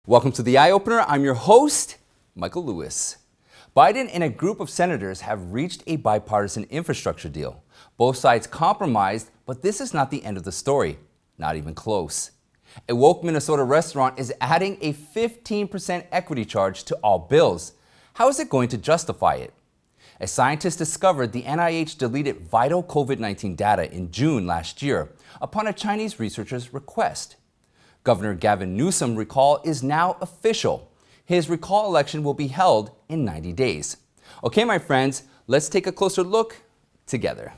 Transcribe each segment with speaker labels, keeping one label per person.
Speaker 1: Welcome to the Eye Opener. I'm your host, Michael Lewis. Biden and a group of senators have reached a bipartisan infrastructure deal. Both sides compromised, but this is not the end of the story. Not even close. A woke Minnesota restaurant is adding a 15% equity charge to all bills. How is it going to justify it? A scientist discovered the NIH deleted vital COVID-19 data in June last year upon a Chinese researcher's request. Governor Gavin Newsom recall is now official. His recall election will be held in 90 days. Okay, my friends, let's take a closer look together.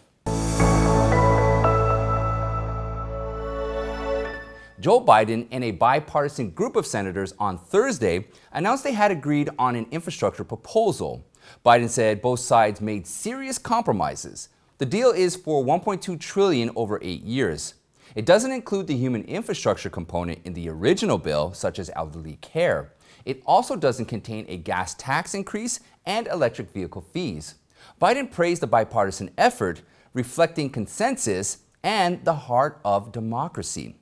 Speaker 1: Joe Biden and a bipartisan group of senators on Thursday announced they had agreed on an infrastructure proposal. Biden said both sides made serious compromises. The deal is for $1.2 trillion over 8 years. It doesn't include the human infrastructure component in the original bill, such as elderly care. It also doesn't contain a gas tax increase and electric vehicle fees. Biden praised the bipartisan effort, reflecting consensus and the heart of democracy.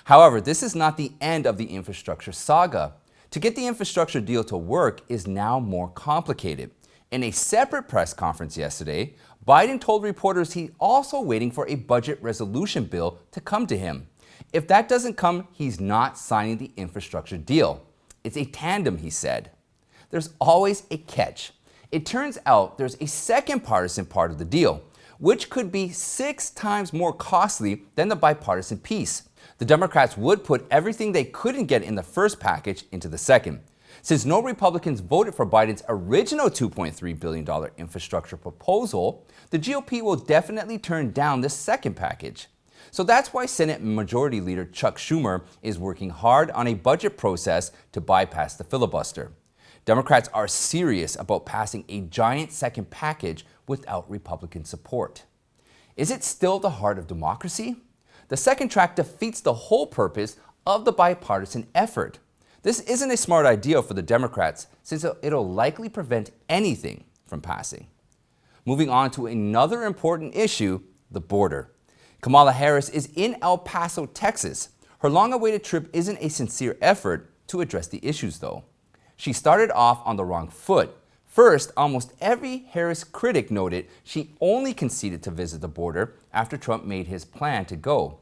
Speaker 1: However, this is not the end of the infrastructure saga. To get the infrastructure deal to work is now more complicated. In a separate press conference yesterday, Biden told reporters he's also waiting for a budget resolution bill to come to him. If that doesn't come, he's not signing the infrastructure deal. It's a tandem, he said. There's always a catch. It turns out there's a second partisan part of the deal, which could be 6 times more costly than the bipartisan piece. The Democrats would put everything they couldn't get in the first package into the second. Since no Republicans voted for Biden's original $2.3 billion infrastructure proposal, the GOP will definitely turn down the second package. So that's why Senate Majority Leader Chuck Schumer is working hard on a budget process to bypass the filibuster. Democrats are serious about passing a giant second package without Republican support. Is it still the heart of democracy? The second track defeats the whole purpose of the bipartisan effort. This isn't a smart idea for the Democrats, since it'll likely prevent anything from passing. Moving on to another important issue, the border. Kamala Harris is in El Paso, Texas. Her long-awaited trip isn't a sincere effort to address the issues, though. She started off on the wrong foot. First, almost every Harris critic noted she only conceded to visit the border after Trump made his plan to go.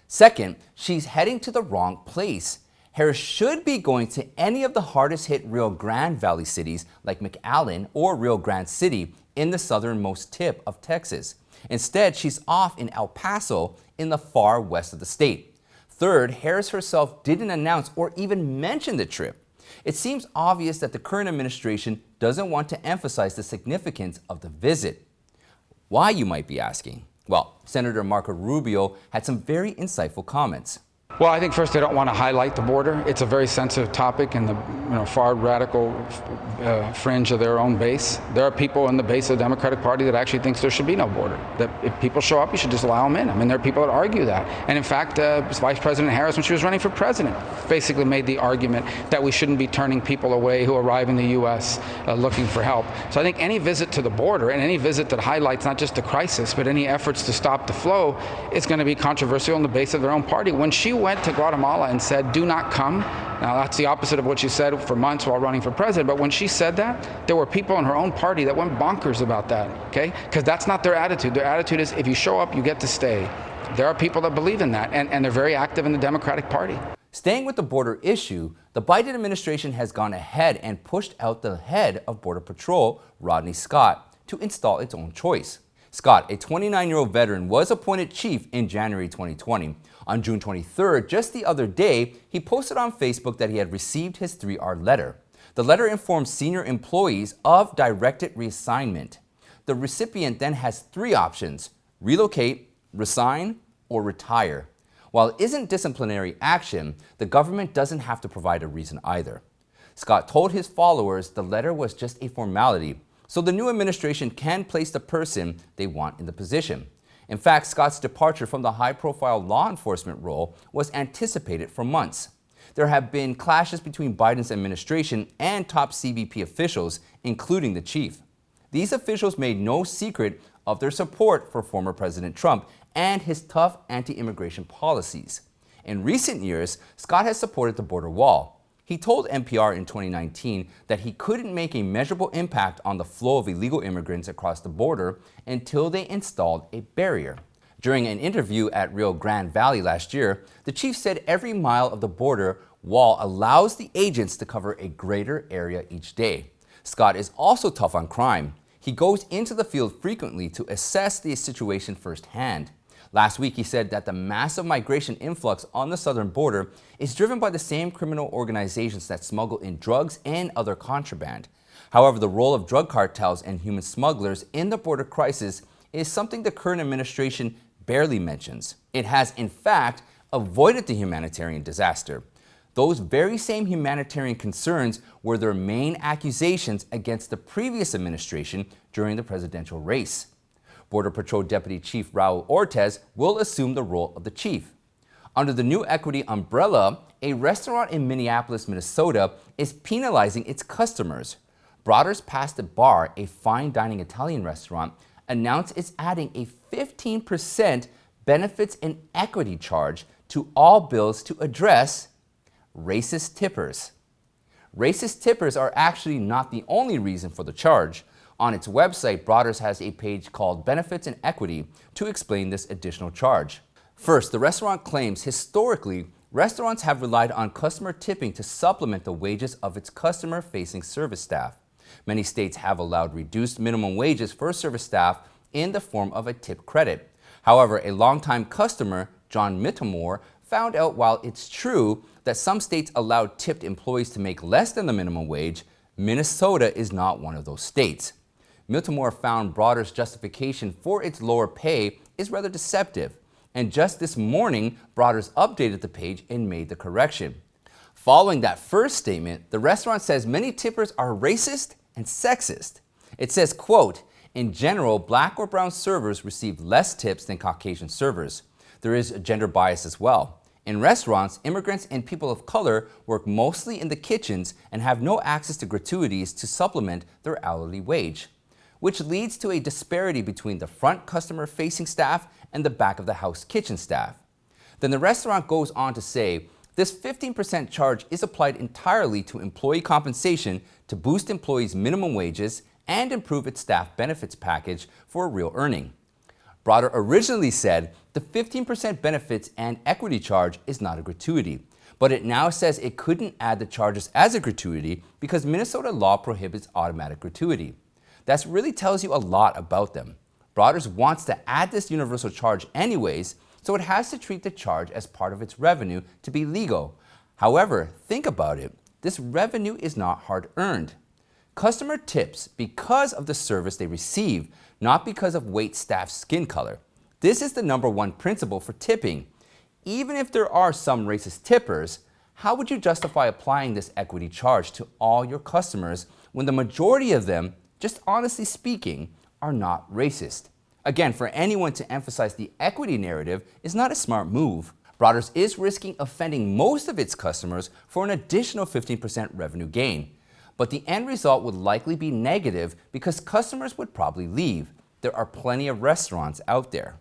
Speaker 1: Second, she's heading to the wrong place. Harris should be going to any of the hardest hit Rio Grande Valley cities like McAllen or Rio Grande City in the southernmost tip of Texas. Instead, she's off in El Paso in the far west of the state. Third, Harris herself didn't announce or even mention the trip. It seems obvious that the current administration doesn't want to emphasize the significance of the visit. Why, you might be asking? Well, Senator Marco Rubio had some very insightful comments.
Speaker 2: Well, I think first they don't want to highlight the border. It's a very sensitive topic in the far radical fringe of their own base. There are people in the base of the Democratic Party that actually thinks there should be no border. That if people show up, you should just allow them in. I mean, there are people that argue that. And in fact, Vice President Harris, when she was running for president, basically made the argument that we shouldn't be turning people away who arrive in the U.S. Looking for help. So I think any visit to the border and any visit that highlights not just the crisis, but any efforts to stop the flow is going to be controversial in the base of their own party. When she went to Guatemala and said, do not come. Now, that's the opposite of what she said for months while running for president. But when she said that, there were people in her own party that went bonkers about that, okay? Because that's not their attitude. Their attitude is, if you show up, you get to stay. There are people that believe in that, and they're very active in the Democratic Party.
Speaker 1: Staying with the border issue, the Biden administration has gone ahead and pushed out the head of Border Patrol, Rodney Scott, to install its own choice. Scott, a 29-year-old veteran, was appointed chief in January 2020. On June 23rd, just the other day, he posted on Facebook that he had received his 3R letter. The letter informs senior employees of directed reassignment. The recipient then has 3 options: relocate, resign, or retire. While it isn't disciplinary action, the government doesn't have to provide a reason either. Scott told his followers the letter was just a formality, so the new administration can place the person they want in the position. In fact, Scott's departure from the high-profile law enforcement role was anticipated for months. There have been clashes between Biden's administration and top CBP officials, including the chief. These officials made no secret of their support for former President Trump and his tough anti-immigration policies. In recent years, Scott has supported the border wall. He told NPR in 2019 that he couldn't make a measurable impact on the flow of illegal immigrants across the border until they installed a barrier. During an interview at Rio Grande Valley last year, the chief said every mile of the border wall allows the agents to cover a greater area each day. Scott is also tough on crime. He goes into the field frequently to assess the situation firsthand. Last week, he said that the massive migration influx on the southern border is driven by the same criminal organizations that smuggle in drugs and other contraband. However, the role of drug cartels and human smugglers in the border crisis is something the current administration barely mentions. It has, in fact, avoided the humanitarian disaster. Those very same humanitarian concerns were their main accusations against the previous administration during the presidential race. Border Patrol Deputy Chief Raul Ortiz will assume the role of the chief. Under the new equity umbrella, a restaurant in Minneapolis, Minnesota is penalizing its customers. Broders Pasta Bar, a fine dining Italian restaurant, announced it's adding a 15% benefits and equity charge to all bills to address racist tippers. Racist tippers are actually not the only reason for the charge. On its website, Broders has a page called Benefits and Equity to explain this additional charge. First, the restaurant claims historically, restaurants have relied on customer tipping to supplement the wages of its customer-facing service staff. Many states have allowed reduced minimum wages for service staff in the form of a tip credit. However, a longtime customer, John Mittemore, found out while it's true that some states allowed tipped employees to make less than the minimum wage, Minnesota is not one of those states. Mittemore found Broders' justification for its lower pay is rather deceptive, and just this morning, Broders updated the page and made the correction. Following that first statement, the restaurant says many tippers are racist and sexist. It says, quote, "In general, black or brown servers receive less tips than Caucasian servers. There is a gender bias as well. In restaurants, immigrants and people of color work mostly in the kitchens and have no access to gratuities to supplement their hourly wage, which leads to a disparity between the front customer-facing staff and the back-of-the-house kitchen staff." Then the restaurant goes on to say, this 15% charge is applied entirely to employee compensation to boost employees' minimum wages and improve its staff benefits package for a real earning. Broders originally said the 15% benefits and equity charge is not a gratuity, but it now says it couldn't add the charges as a gratuity because Minnesota law prohibits automatic gratuity. That really tells you a lot about them. Broders wants to add this universal charge anyways, so it has to treat the charge as part of its revenue to be legal. However, think about it. This revenue is not hard-earned. Customer tips because of the service they receive, not because of wait staff's skin color. This is the #1 principle for tipping. Even if there are some racist tippers, how would you justify applying this equity charge to all your customers when the majority of them, just honestly speaking, are not racist? Again, for anyone to emphasize the equity narrative is not a smart move. Broders is risking offending most of its customers for an additional 15% revenue gain. But the end result would likely be negative because customers would probably leave. There are plenty of restaurants out there.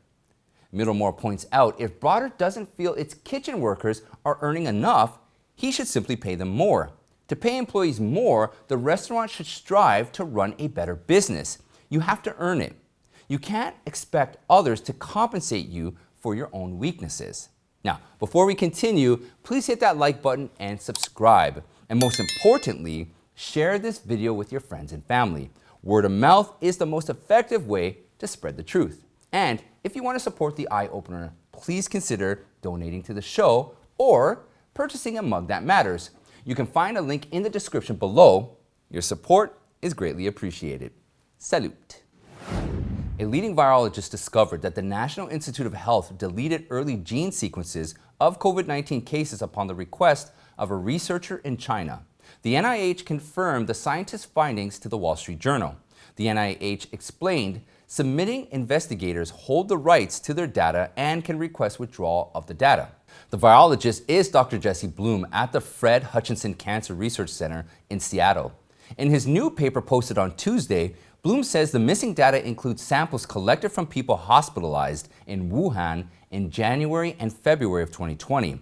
Speaker 1: Mittemore points out if Broders doesn't feel its kitchen workers are earning enough, he should simply pay them more. To pay employees more, the restaurant should strive to run a better business. You have to earn it. You can't expect others to compensate you for your own weaknesses. Now, before we continue, please hit that like button and subscribe. And most importantly, share this video with your friends and family. Word of mouth is the most effective way to spread the truth. And if you want to support the Eye Opener, please consider donating to the show or purchasing a mug that matters. You can find a link in the description below. Your support is greatly appreciated. Salute. A leading virologist discovered that the National Institute of Health deleted early gene sequences of COVID-19 cases upon the request of a researcher in China. The NIH confirmed the scientist's findings to the Wall Street Journal. The NIH explained, submitting investigators hold the rights to their data and can request withdrawal of the data. The virologist is Dr. Jesse Bloom at the Fred Hutchinson Cancer Research Center in Seattle. In his new paper posted on Tuesday, Bloom says the missing data includes samples collected from people hospitalized in Wuhan in January and February of 2020.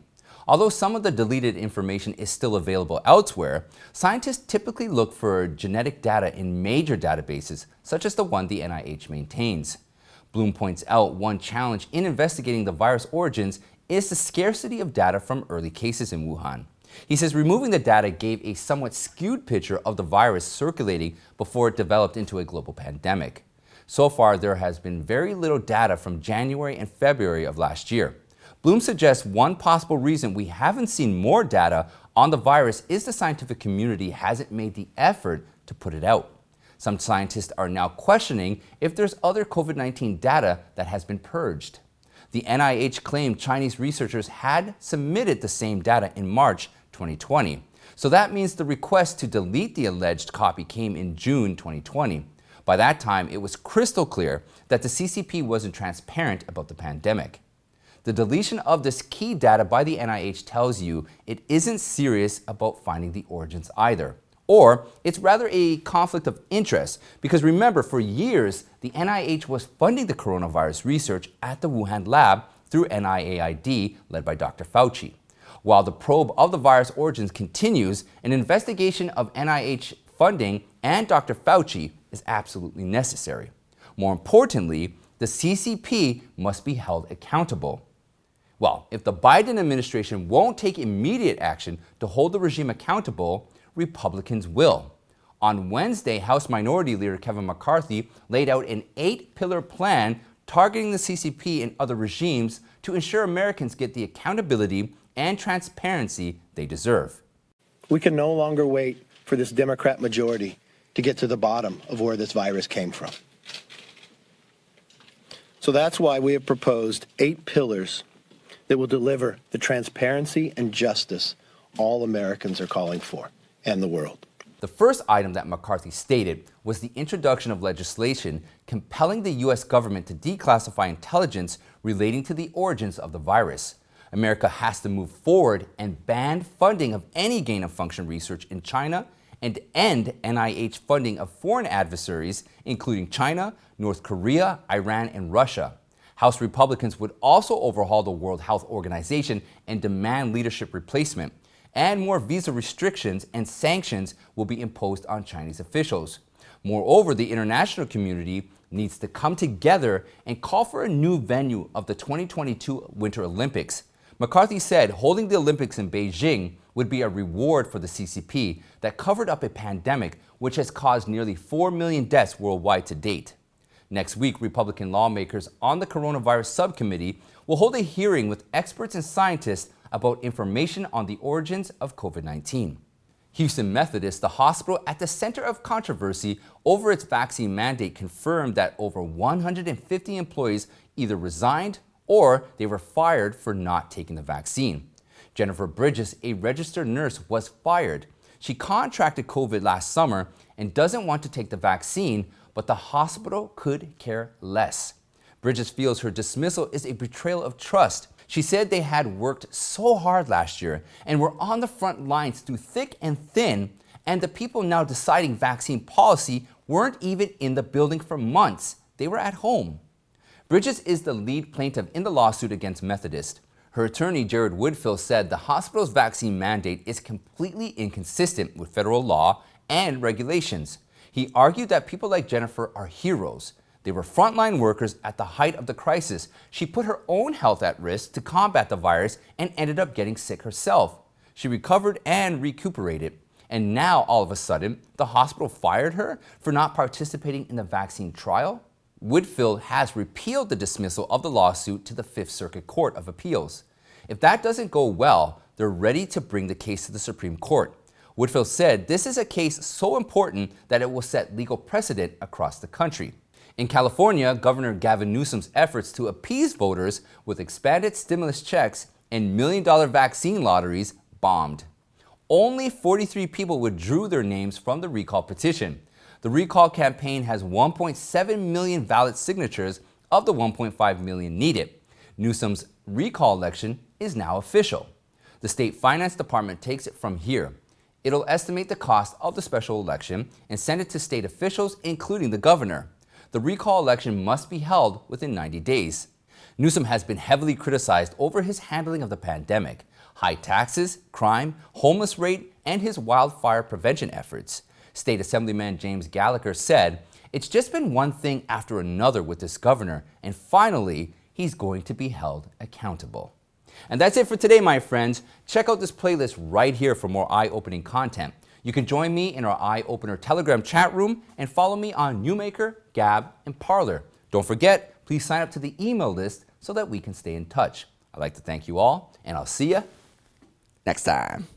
Speaker 1: Although some of the deleted information is still available elsewhere, scientists typically look for genetic data in major databases, such as the one the NIH maintains. Bloom points out one challenge in investigating the virus origins is the scarcity of data from early cases in Wuhan. He says removing the data gave a somewhat skewed picture of the virus circulating before it developed into a global pandemic. So far, there has been very little data from January and February of last year. Bloom suggests one possible reason we haven't seen more data on the virus is the scientific community hasn't made the effort to put it out. Some scientists are now questioning if there's other COVID-19 data that has been purged. The NIH claimed Chinese researchers had submitted the same data in March 2020. So that means the request to delete the alleged copy came in June 2020. By that time, it was crystal clear that the CCP wasn't transparent about the pandemic. The deletion of this key data by the NIH tells you it isn't serious about finding the origins either. Or it's rather a conflict of interest, because remember, for years, the NIH was funding the coronavirus research at the Wuhan lab through NIAID, led by Dr. Fauci. While the probe of the virus origins continues, an investigation of NIH funding and Dr. Fauci is absolutely necessary. More importantly, the CCP must be held accountable. Well, if the Biden administration won't take immediate action to hold the regime accountable, Republicans will. On Wednesday, House Minority Leader Kevin McCarthy laid out an 8-pillar plan targeting the CCP and other regimes to ensure Americans get the accountability and transparency they deserve.
Speaker 3: We can no longer wait for this Democrat majority to get to the bottom of where this virus came from. So that's why we have proposed 8 pillars that will deliver the transparency and justice all Americans are calling for, and the world.
Speaker 1: The first item that McCarthy stated was the introduction of legislation compelling the U.S. government to declassify intelligence relating to the origins of the virus. America has to move forward and ban funding of any gain-of-function research in China and end NIH funding of foreign adversaries, including China, North Korea, Iran, and Russia. House Republicans would also overhaul the World Health Organization and demand leadership replacement. And more visa restrictions and sanctions will be imposed on Chinese officials. Moreover, the international community needs to come together and call for a new venue of the 2022 Winter Olympics. McCarthy said holding the Olympics in Beijing would be a reward for the CCP that covered up a pandemic which has caused nearly 4 million deaths worldwide to date. Next week, Republican lawmakers on the coronavirus subcommittee will hold a hearing with experts and scientists about information on the origins of COVID-19. Houston Methodist, the hospital at the center of controversy over its vaccine mandate, confirmed that over 150 employees either resigned or they were fired for not taking the vaccine. Jennifer Bridges, a registered nurse, was fired. She contracted COVID last summer and doesn't want to take the vaccine, but the hospital could care less. Bridges feels her dismissal is a betrayal of trust. She said they had worked so hard last year and were on the front lines through thick and thin, and the people now deciding vaccine policy weren't even in the building for months. They were at home. Bridges is the lead plaintiff in the lawsuit against Methodist. Her attorney, Jared Woodfill, said the hospital's vaccine mandate is completely inconsistent with federal law and regulations. He argued that people like Jennifer are heroes. They were frontline workers at the height of the crisis. She put her own health at risk to combat the virus and ended up getting sick herself. She recovered and recuperated. And now, all of a sudden, the hospital fired her for not participating in the vaccine trial? Woodfill has repealed the dismissal of the lawsuit to the Fifth Circuit Court of Appeals. If that doesn't go well, they're ready to bring the case to the Supreme Court. Woodfill said this is a case so important that it will set legal precedent across the country. In California, Governor Gavin Newsom's efforts to appease voters with expanded stimulus checks and million-dollar vaccine lotteries bombed. Only 43 people withdrew their names from the recall petition. The recall campaign has 1.7 million valid signatures of the 1.5 million needed. Newsom's recall election is now official. The state finance department takes it from here. It'll estimate the cost of the special election and send it to state officials, including the governor. The recall election must be held within 90 days. Newsom has been heavily criticized over his handling of the pandemic. high taxes, crime, homeless rate, and his wildfire prevention efforts. State Assemblyman James Gallagher said, "It's just been one thing after another with this governor, and finally, he's going to be held accountable." And that's it for today, my friends. Check out this playlist right here for more eye-opening content. You can join me in our Eye Opener Telegram chat room and follow me on Newmaker, Gab, and Parler. Don't forget, please sign up to the email list so that we can stay in touch. I'd like to thank you all, and I'll see you next time.